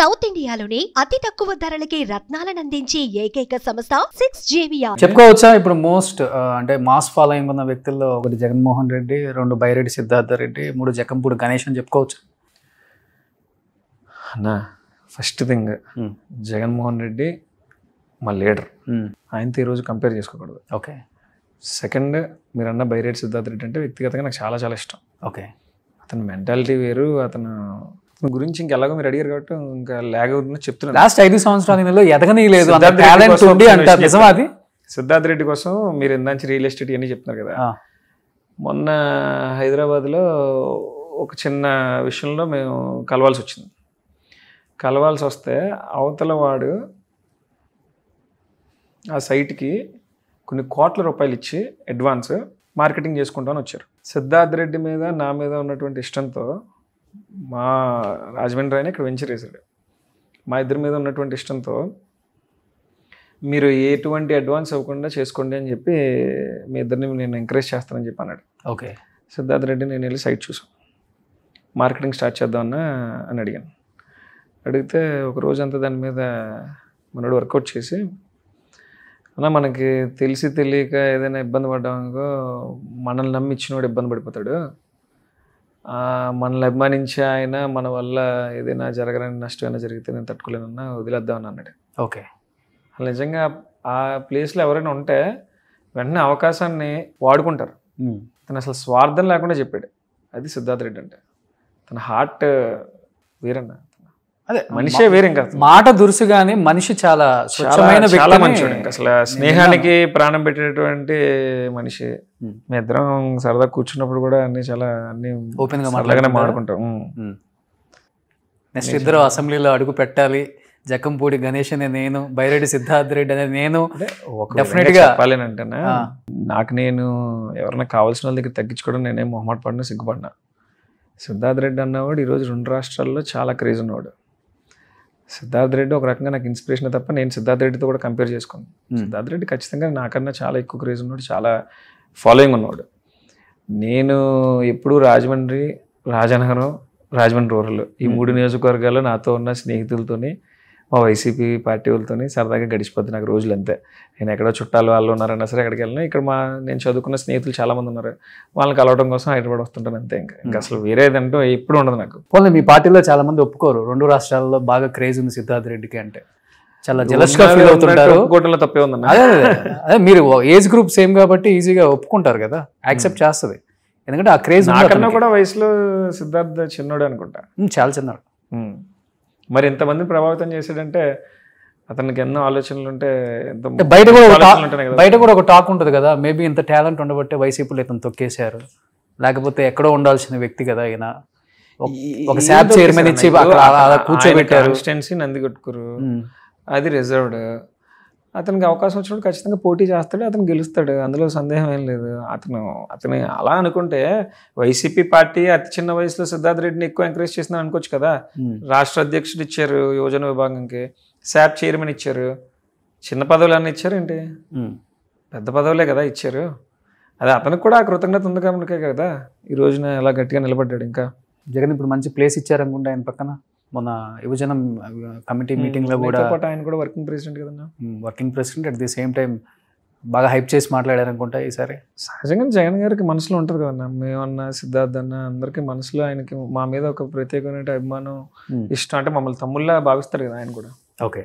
South ఇండియాలోని అతి తక్కువ ధరలకి రత్నాలను అందించే ఏకైక సంస్థ 6JVR. చెప్పుకోవచ్చా ఇప్పుడు మోస్ట్ అంటే మాస్ ఫాలోయింగ్ ఉన్న వ్యక్తుల్లో ఒకటి జగన్మోహన్ రెడ్డి, రెండు బైరెడ్డి సిద్ధార్థ రెడ్డి, మూడు జక్కంపూడి గణేష్ అని చెప్పుకోవచ్చు అన్నా. ఫస్ట్ థింగ్ జగన్మోహన్ రెడ్డి మా లీడర్, ఆయనతో ఈరోజు కంపేర్ చేసుకోకూడదు. ఓకే. సెకండ్ మీరన్న బైరెడ్డి సిద్ధార్థ రెడ్డి అంటే వ్యక్తిగతంగా నాకు చాలా చాలా ఇష్టం. ఓకే. అతని మెంటాలిటీ వేరు, అతను గురించి ఇంకెలాగో మీరు అడిగారు కాబట్టి ఇంకా లాగ్ అవుతుందని చెప్తున్నాను. లాస్ట్ 5 సంవత్సరాలలో ఎదగనీయలేదు టాలెంట్ ఉంది అంటారు, నిజమా అది? సిద్ధార్థ రెడ్డి కోసం మీరు ఇందాంచి రియల్ ఎస్టేట్ అని చెప్తున్నారు కదా. మొన్న హైదరాబాద్లో ఒక చిన్న విషయంలో మేము కలవాల్సి వచ్చింది. కలవాల్సి వస్తే అవతల వాడు ఆ సైట్కి కొన్ని కోట్ల రూపాయలు ఇచ్చి అడ్వాన్స్ మార్కెటింగ్ చేసుకుంటామని వచ్చారు. సిద్ధార్థ రెడ్డి మీద నా మీద ఉన్నటువంటి ఇష్టంతో మా రాజమండ్రి ఆయన ఇక్కడ వెంచర్ వేశాడు. మా ఇద్దరి మీద ఉన్నటువంటి ఇష్టంతో మీరు ఎటువంటి అడ్వాన్స్ అవ్వకుండా చేసుకోండి అని చెప్పి మీ ఇద్దరిని నేను ఎంకరేజ్ చేస్తానని చెప్పి అన్నాడు. ఓకే. సిద్ధార్థ రెడ్డి నేను వెళ్ళి సైట్ చూసాం, మార్కెటింగ్ స్టార్ట్ చేద్దామన్నా అని అడిగాను. అడిగితే ఒక రోజంతా దాని మీద మనోడు వర్కౌట్ చేసి, అన్న మనకి తెలిసి తెలియక ఏదైనా ఇబ్బంది పడ్డామనుకో మనల్ని నమ్మి ఇచ్చినోడు ఇబ్బంది పడిపోతాడు, మనల్ని అభిమానించి ఆయన మన వల్ల ఏదైనా జరగని నష్టం అయినా జరిగితే నేను తట్టుకోలేనన్నా వదిలేద్దామని అన్నాడు. ఓకే. అసలు నిజంగా ఆ ప్లేస్లో ఎవరైనా ఉంటే వెంటనే అవకాశాన్ని వాడుకుంటారు. తను అసలు స్వార్థం లేకుండా చెప్పాడు. అది సిద్ధార్థ రెడ్డి అంటే. తన హార్ట్ వేరన్నా, అదే మనిషే వేరే. ఇంకా మాట దురుసు కానీ మనిషి చాలా స్వచ్ఛమైన చాలా మంచివాడు. ఇంకా అసలు స్నేహానికి ప్రాణం పెట్టేటువంటి మనిషి. మీ ఇద్దరం సరదా కూర్చున్నప్పుడు కూడా అన్ని ఓపెన్ గా మాట్లాడుకుంటాం. నెక్స్ట్ ఇద్దరు అసెంబ్లీలో అడుగు పెట్టాలి. జక్కంపూడి గణేష్ అనే నేను, బైరెడ్డి సిద్ధార్థ రెడ్డి అనే నేను. డెఫినెట్ గా చెప్పాలేనంటేనా, నాకు నేను ఎవరైనా కావాల్సిన వాళ్ళ దగ్గర తగ్గించుకోవడం నేనేం మొహమాట పడినా సిగ్గుపడినా. సిద్ధార్థ రెడ్డి అన్నవాడు ఈరోజు 2 రాష్ట్రాల్లో చాలా క్రేజ్ ఉన్నవాడు. సిద్ధార్థ రెడ్డి ఒక రకంగా నాకు ఇన్స్పిరేషన్ తప్ప నేను సిద్ధార్థ రెడ్డితో కూడా కంపేర్ చేసుకోను. సిద్ధార్థ రెడ్డి ఖచ్చితంగా నాకన్నా చాలా ఎక్కువ క్రేజ్ ఉన్నాడు, చాలా ఫాలోయింగ్ ఉన్నవాడు. నేను ఎప్పుడు రాజమండ్రి, రాజనగరం, రాజమండ్రి రూరల్ ఈ 3 నియోజకవర్గాల్లో నాతో ఉన్న స్నేహితులతోని, మా వైసీపీ పార్టీ వాళ్ళతోని సరదాగా గడిచిపోద్ది నాకు రోజులు. అంతే. నేను ఎక్కడో చుట్టాలు వాళ్ళు ఉన్నారన్నా సరే ఎక్కడికి వెళ్ళినా, ఇక్కడ నేను చదువుకున్న స్నేహితులు చాలామంది ఉన్నారు, వాళ్ళని కలవడం కోసం హైదరాబాద్ వస్తుంటాను అంతే. ఇంకా అసలు వేరేదంటూ ఎప్పుడు ఉండదు నాకు. పోనీ మీ పార్టీలో చాలా మంది ఒప్పుకోరు 2 రాష్ట్రాల్లో బాగా క్రేజ్ ఉంది సిద్ధార్థ రెడ్డికి అంటే, చాలా జెలస్ గా ఫీల్ అవుతుంటారు. ఒప్పుకోవడంలో తప్పే ఉందన్న. అదే మీరు ఏజ్ గ్రూప్ సేమ్ కాబట్టి ఈజీగా ఒప్పుకుంటారు కదా, యాక్సెప్ట్ చేస్తుంది. ఎందుకంటే ఆ క్రేజ్ నాకన్నా కూడా వయసులో సిద్ధార్థ చిన్నోడు అనుకుంటా, చాలా చిన్నాడు. మరి ఎంతమంది ప్రభావితం చేశాడంటే అతనికి ఎన్నో ఆలోచనలు ఉంటే, బయట కూడా ఒక టాక్ ఉంటుంది కదా, మేబీ ఇంత టాలెంట్ ఉండబట్టే వైసీపీలో ఇతను తొక్కేశారు, లేకపోతే ఎక్కడో ఉండాల్సిన వ్యక్తి కదా ఆయన, ఒక శాప్ చైర్మన్ ఇచ్చి కూర్చోబెట్టారు. నందికొట్కూరు అది రిజర్వ్డ్. అతనికి అవకాశం వచ్చినప్పుడు ఖచ్చితంగా పోటీ చేస్తాడు, అతను గెలుస్తాడు, అందులో సందేహం ఏం లేదు. అతను అలా అనుకుంటే వైసీపీ పార్టీ అతి చిన్న వయసులో సిద్ధార్థ రెడ్డిని ఎక్కువ ఎంకరేజ్ చేసిందని అనుకోవచ్చు కదా. రాష్ట్ర అధ్యక్షుడు ఇచ్చారు, యువజన విభాగంకి శాప్ చైర్మన్ ఇచ్చారు, చిన్న పదవులు అన్నీ ఇచ్చారు ఏంటి, పెద్ద పదవులే కదా ఇచ్చారు. అదే అతనికి కూడా కృతజ్ఞత ఉంది కాబట్టి కదా ఈ రోజున ఎలా గట్టిగా నిలబడ్డాడు. ఇంకా జగన్ ఇప్పుడు మంచి ప్లేస్ ఇచ్చారనుకుంటే ఆయన పక్కన. మొన్న యువజన కమిటీ మీటింగ్ లో కూడా ఆయన కూడా వర్కింగ్ ప్రెసిడెంట్ కదన్నా, working president. At the same time బాగా హైప్ చేసి మాట్లాడారనుకుంటా ఈసారి. సహజంగా జగన్ గారికి మనసులో ఉంటుంది కదన్నా, మేమన్నా సిద్ధార్థ అన్న అందరికీ మనసులో ఆయనకి మా మీద ఒక ప్రత్యేకమైన అభిమానం, ఇష్టం. అంటే మమ్మల్ని తమ్ముళ్ళ భావిస్తారు కదా ఆయన కూడా. ఓకే.